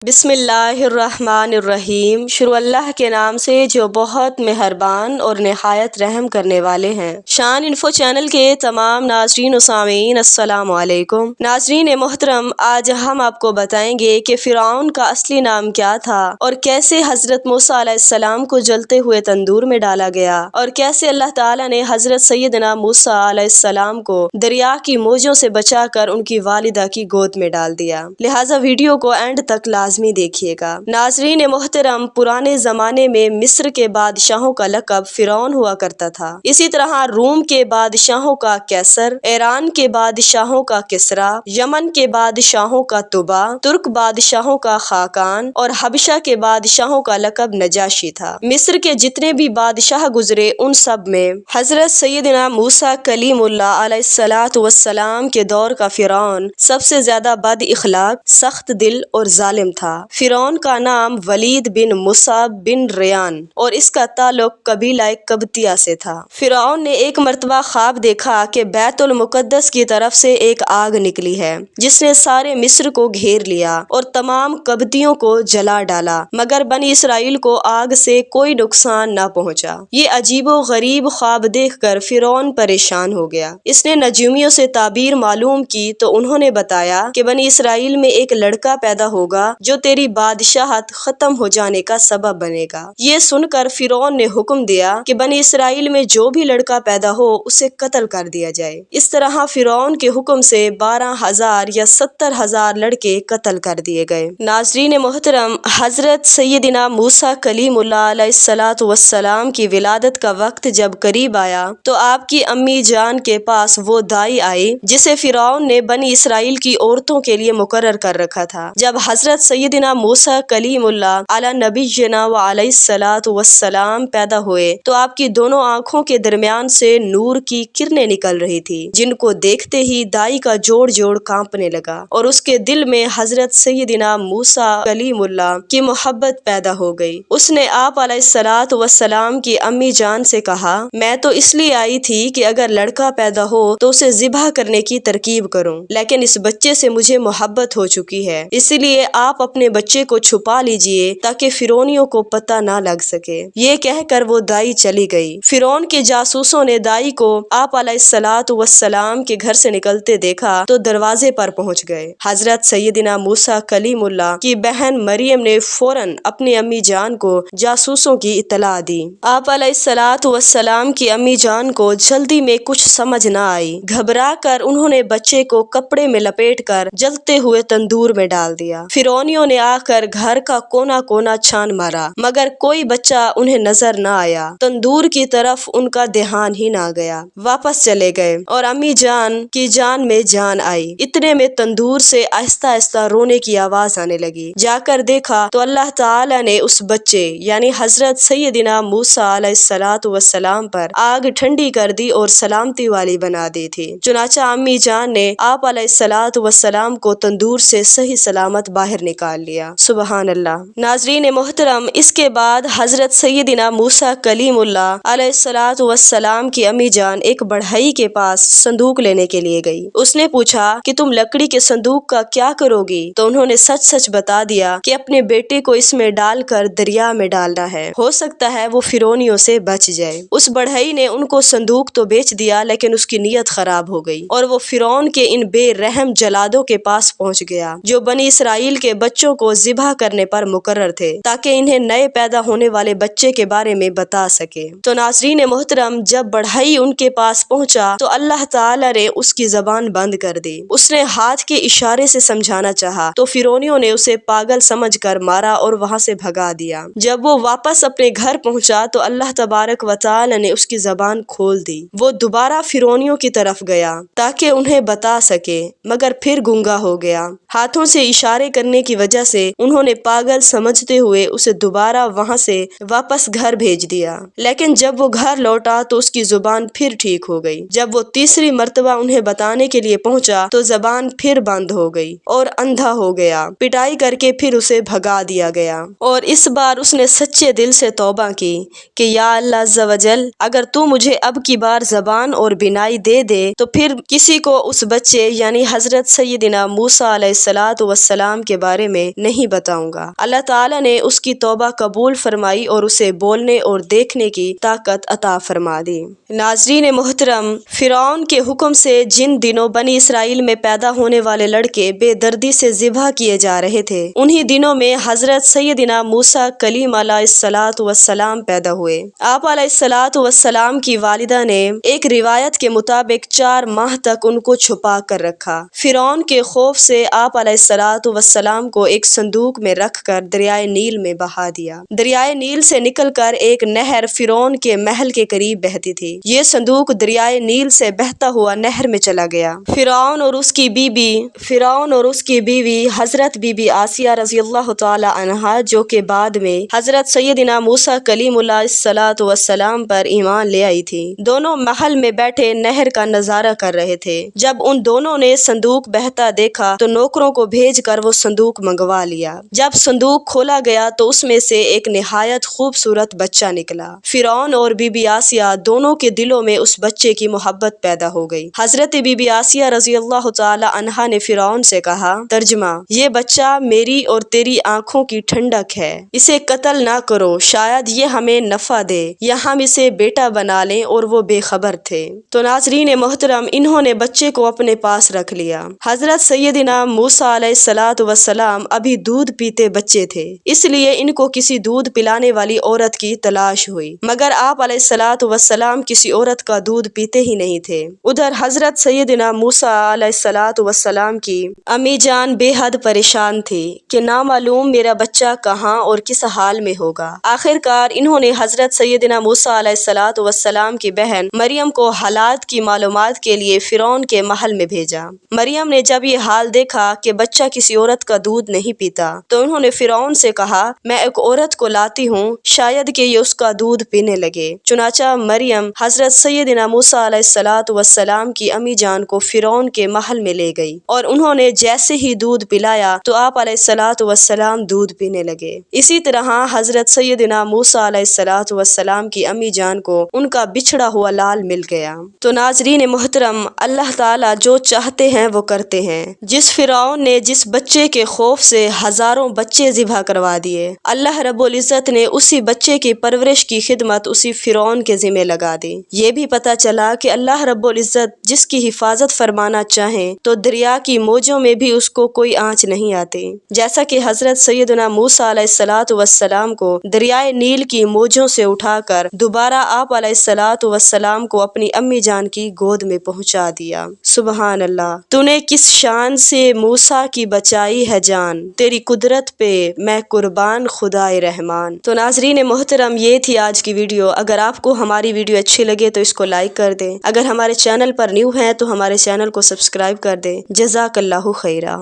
بسم اللہ الرحمن الرحیم۔ شروع اللہ کے نام سے جو بہت مہربان اور نہایت رحم کرنے والے ہیں۔ شان انفو چینل کے تمام ناظرین و سامعین السلام علیکم۔ ناظرین محترم، آج ہم آپ کو بتائیں گے کہ فرعون کا اصلی نام کیا تھا اور کیسے حضرت موسیٰ علیہ السلام کو جلتے ہوئے تندور میں ڈالا گیا اور کیسے اللہ تعالیٰ نے حضرت سیدنا موسیٰ علیہ السلام کو دریا کی موجوں سے بچا کر ان کی والدہ کی گود میں ڈال دیا۔ لہٰذا ویڈیو کو اینڈ تک لازمی دیکھیے گا۔ ناظرین محترم، پرانے زمانے میں مصر کے بادشاہوں کا لقب فرعون ہوا کرتا تھا۔ اسی طرح روم کے بادشاہوں کا قیصر، ایران کے بادشاہوں کا کسریٰ، یمن کے بادشاہوں کا طبع، ترک بادشاہوں کا خاقان اور حبشہ کے بادشاہوں کا لقب نجاشی تھا۔ مصر کے جتنے بھی بادشاہ گزرے ان سب میں حضرت سیدنا موسیٰ کلیم اللہ علیہ السلام کے دور کا فرعون سب سے زیادہ بد اخلاق، سخت دل اور ظالم تھا۔ فرعون کا نام ولید بن مصعب بن ریان اور اس کا تعلق قبیلہ قبطیہ سے تھا۔ فرعون نے ایک مرتبہ خواب دیکھا کہ بیت المقدس کی طرف سے ایک آگ نکلی ہے جس نے سارے مصر کو گھیر لیا اور تمام قبطیوں کو جلا ڈالا، مگر بنی اسرائیل کو آگ سے کوئی نقصان نہ پہنچا۔ یہ عجیب و غریب خواب دیکھ کر فرعون پریشان ہو گیا۔ اس نے نجومیوں سے تعبیر معلوم کی تو انہوں نے بتایا کہ بنی اسرائیل میں ایک لڑکا پیدا ہوگا جو تیری بادشاہت ختم ہو جانے کا سبب بنے گا۔ یہ سن کر فرعون نے حکم دیا کہ بنی اسرائیل میں جو بھی لڑکا پیدا ہو اسے قتل کر دیا جائے۔ اس طرح فرعون کے حکم سے 12,000 یا 70,000 لڑکے قتل کر دیے گئے۔ ناظرین محترم، حضرت سیدنا موسیٰ کلیم اللہ علیہ السلام کی ولادت کا وقت جب قریب آیا تو آپ کی امی جان کے پاس وہ دائی آئی جسے فرعون نے بنی اسرائیل کی عورتوں کے لیے مقرر کر رکھا تھا۔ جب حضرت سیدنا موسیٰ کلیم اللہ علی نبینا و علیہ السلام پیدا ہوئے تو آپ کی دونوں آنکھوں کے درمیان سے نور کی کرنیں نکل رہی تھی، جن کو دیکھتے ہی دائی کا جوڑ جوڑ کانپنے لگا اور اس کے دل میں حضرت سیدنا موسیٰ کلیم اللہ کی محبت پیدا ہو گئی۔ اس نے آپ علیہ السلام کی امی جان سے کہا، میں تو اس لیے آئی تھی کہ اگر لڑکا پیدا ہو تو اسے ذبح کرنے کی ترکیب کروں، لیکن اس بچے سے مجھے محبت ہو چکی ہے، اسی لیے آپ اپنے بچے کو چھپا لیجئے تاکہ فرعونیوں کو پتہ نہ لگ سکے۔ یہ کہہ کر وہ دائی چلی گئی۔ فرعون کے جاسوسوں نے دائی کو آپ علیہ السلام کے گھر سے نکلتے دیکھا تو دروازے پر پہنچ گئے۔ حضرت سیدنا موسیٰ کلیم اللہ کی بہن مریم نے فوراً اپنی امی جان کو جاسوسوں کی اطلاع دی۔ آپ علیہ السلام کی امی جان کو جلدی میں کچھ سمجھ نہ آئی۔ گھبرا کر انہوں نے بچے کو کپڑے میں لپیٹ کر جلتے ہوئے تندور میں ڈال دیا۔ فرعونیوں نے آ کر گھر کا کونا کونا چھان مارا مگر کوئی بچہ انہیں نظر نہ آیا۔ تندور کی طرف ان کا دھیان ہی نہ گیا، واپس چلے گئے اور امی جان کی جان میں جان آئی۔ اتنے میں تندور سے آہستہ آہستہ رونے کی آواز آنے لگی۔ جا کر دیکھا تو اللہ تعالیٰ نے اس بچے یعنی حضرت سیدنا موسیٰ علیہ السلام پر آگ ٹھنڈی کر دی اور سلامتی والی بنا دی تھی۔ چنانچہ امی جان نے آپ علیہ السلام کو تندور سے صحیح سلامت باہر نکال لیا۔ سبحان اللہ۔ ناظرین محترم، اس کے بعد حضرت سیدنا موسیٰ کلیم اللہ علیہ السلام کی امی جان ایک بڑھئی کے پاس صندوق لینے کے لیے گئی۔ اس نے پوچھا کہ تم لکڑی کے صندوق کا کیا کرو گی؟ تو انہوں نے سچ سچ بتا دیا کہ اپنے بیٹے کو اس میں ڈال کر دریا میں ڈالنا ہے، ہو سکتا ہے وہ فرعونیوں سے بچ جائے۔ اس بڑھئی نے ان کو صندوق تو بیچ دیا لیکن اس کی نیت خراب ہو گئی اور وہ فرعون کے ان بے رحم جلادوں کے پاس پہنچ گیا جو بنی اسرائیل کے بچوں کو ذبح کرنے پر مقرر تھے تاکہ انہیں نئے پیدا ہونے والے بچے کے بارے میں بتا سکے۔ تو ناظرین محترم، جب بڑھئی ان کے پاس پہنچا تو اللہ تعالیٰ نے اس کی زبان بند کر دی۔ اس نے ہاتھ کے اشارے سے سمجھانا چاہا تو فرعونیوں نے اسے پاگل سمجھ کر مارا اور وہاں سے بھگا دیا۔ جب وہ واپس اپنے گھر پہنچا تو اللہ تبارک و تعالیٰ نے اس کی زبان کھول دی۔ وہ دوبارہ فرعونیوں کی طرف گیا تاکہ انہیں بتا سکے مگر پھر گونگا ہو گیا۔ ہاتھوں سے اشارے کرنے کی وجہ سے انہوں نے پاگل سمجھتے ہوئے اسے دوبارہ وہاں سے واپس گھر بھیج دیا، لیکن جب وہ گھر لوٹا تو اس کی زبان پھر ٹھیک ہو گئی۔ جب وہ تیسری مرتبہ انہیں بتانے کے لیے پہنچا تو زبان پھر بند ہو گئی اور اندھا ہو گیا۔ پٹائی کر کے پھر اسے بھگا دیا گیا اور اس بار اس نے سچے دل سے توبہ کی کہ یا اللہ عز و جل، اگر تو مجھے اب کی بار زبان اور بینائی دے دے تو پھر کسی کو اس بچے یعنی حضرت سیدنا موسیٰ علیہ السلام کے بارے میں نہیں بتاؤں گا۔ اللہ تعالیٰ نے اس کی توبہ قبول فرمائی اور اسے بولنے اور دیکھنے کی طاقت عطا فرما دی۔ ناظرین محترم، فرعون کے حکم سے جن دنوں بنی اسرائیل میں پیدا ہونے والے لڑکے بے دردی سے ذبح کیے جا رہے تھے، انہی دنوں میں حضرت سیدنا موسیٰ کلیم علیہ الصلاۃ والسلام پیدا ہوئے۔ آپ علیہ الصلاۃ والسلام کی والدہ نے ایک روایت کے مطابق 4 ماہ تک ان کو چھپا کر رکھا۔ فرعون کے خوف سے آپ علیہ الصلاۃ والسلام کو ایک صندوق میں رکھ کر دریائے نیل میں بہا دیا۔ دریائے نیل سے نکل کر ایک نہر فرعون کے محل کے قریب بہتی تھی۔ یہ صندوق دریائے نیل سے بہتا ہوا نہر میں چلا گیا۔ فرعون اور اس کی بیوی حضرت بی بی آسیہ رضی اللہ تعالی عنہا، جو کہ بعد میں حضرت سیدنا موسیٰ کلیم اللہ الصلاۃ والسلام پر ایمان لے آئی تھی، دونوں محل میں بیٹھے نہر کا نظارہ کر رہے تھے۔ جب ان دونوں نے صندوق بہتا دیکھا تو نوکروں کو بھیج کر وہ صندوق منگوا لیا۔ جب صندوق کھولا گیا تو اس میں سے ایک نہایت خوبصورت بچہ نکلا۔ فرعون اور بی بی آسیہ دونوں کے دلوں میں اس بچے کی محبت پیدا ہو گئی۔ حضرت بی بی آسیہ رضی اللہ تعالی عنہا نے فرعون سے کہا، ترجمہ: یہ بچہ میری اور تیری آنکھوں کی ٹھنڈک ہے، اسے قتل نہ کرو، شاید یہ ہمیں نفع دے یا ہم اسے بیٹا بنا لیں، اور وہ بے خبر تھے۔ تو ناظرین محترم، انہوں نے بچے کو اپنے پاس رکھ لیا۔ حضرت سیدنا موسیٰ علیہ الصلاۃ والسلام ابھی دودھ پیتے بچے تھے، اس لیے ان کو کسی دودھ پلانے والی عورت کی تلاش ہوئی، مگر آپ علیہ الصلاۃ والسلام کسی عورت کا دودھ پیتے ہی نہیں تھے۔ ادھر حضرت سیدنا موسیٰ علیہ الصلاۃ والسلام کی امی جان بے حد پریشان تھی کہ نامعلوم میرا بچہ کہاں اور کس حال میں ہوگا۔ آخر کار انہوں نے حضرت سیدنا موسیٰ علیہ الصلاۃ والسلام کی بہن مریم کو حالات کی معلومات کے لیے فرعون کے محل میں بھیجا۔ مریم نے جب یہ حال دیکھا کہ بچہ کسی عورت کا دودھ نہیں پیتا تو انہوں نے فرعون سے کہا، میں ایک عورت کو لاتی ہوں، شاید کہ یہ اس کا دودھ پینے لگے۔ چنانچہ مریم حضرت سیدنا موسیٰ علیہ الصلاۃ والسلام کی امی جان کو فرعون کے محل میں لے گئی، اور انہوں نے جیسے ہی دودھ پلایا تو آپ علیہ الصلاۃ والسلام دودھ پینے لگے۔ اسی طرح حضرت سیدنا موسیٰ علیہ الصلاۃ والسلام کی امی جان کو ان کا بچھڑا ہوا لال مل گیا۔ تو ناظرین محترم، اللہ تعالیٰ جو چاہتے ہیں وہ کرتے ہیں۔ جس فرعون نے جس بچے کے خوف سے ہزاروں بچے ذبح کروا دیے، اللہ رب العزت نے اسی بچے کی پرورش کی خدمت اسی فرعون کے ذمہ لگا دی۔ یہ بھی پتہ چلا کہ اللہ رب العزت جس کی حفاظت فرمانا چاہیں تو دریا کی موجوں میں بھی اس کو کوئی آنچ نہیں آتی، جیسا کہ حضرت سیدنا موسیٰ علیہ الصلاۃ والسلام کو دریائے نیل کی موجوں سے اٹھا کر دوبارہ آپ علیہ الصلاۃ والسلام کو اپنی امی جان کی گود میں پہنچا دیا۔ سبحان اللہ، تو نے کس شان سے موسیٰ کی بچائی ہے جان، تیری قدرت پہ میں قربان خدائے رحمان۔ تو ناظرین محترم، یہ تھی آج کی ویڈیو۔ اگر آپ کو ہماری ویڈیو اچھی لگے تو اس کو لائک کر دیں۔ اگر ہمارے چینل پر نیو ہیں تو ہمارے چینل کو سبسکرائب کر دیں۔ جزاک اللہ خیرہ۔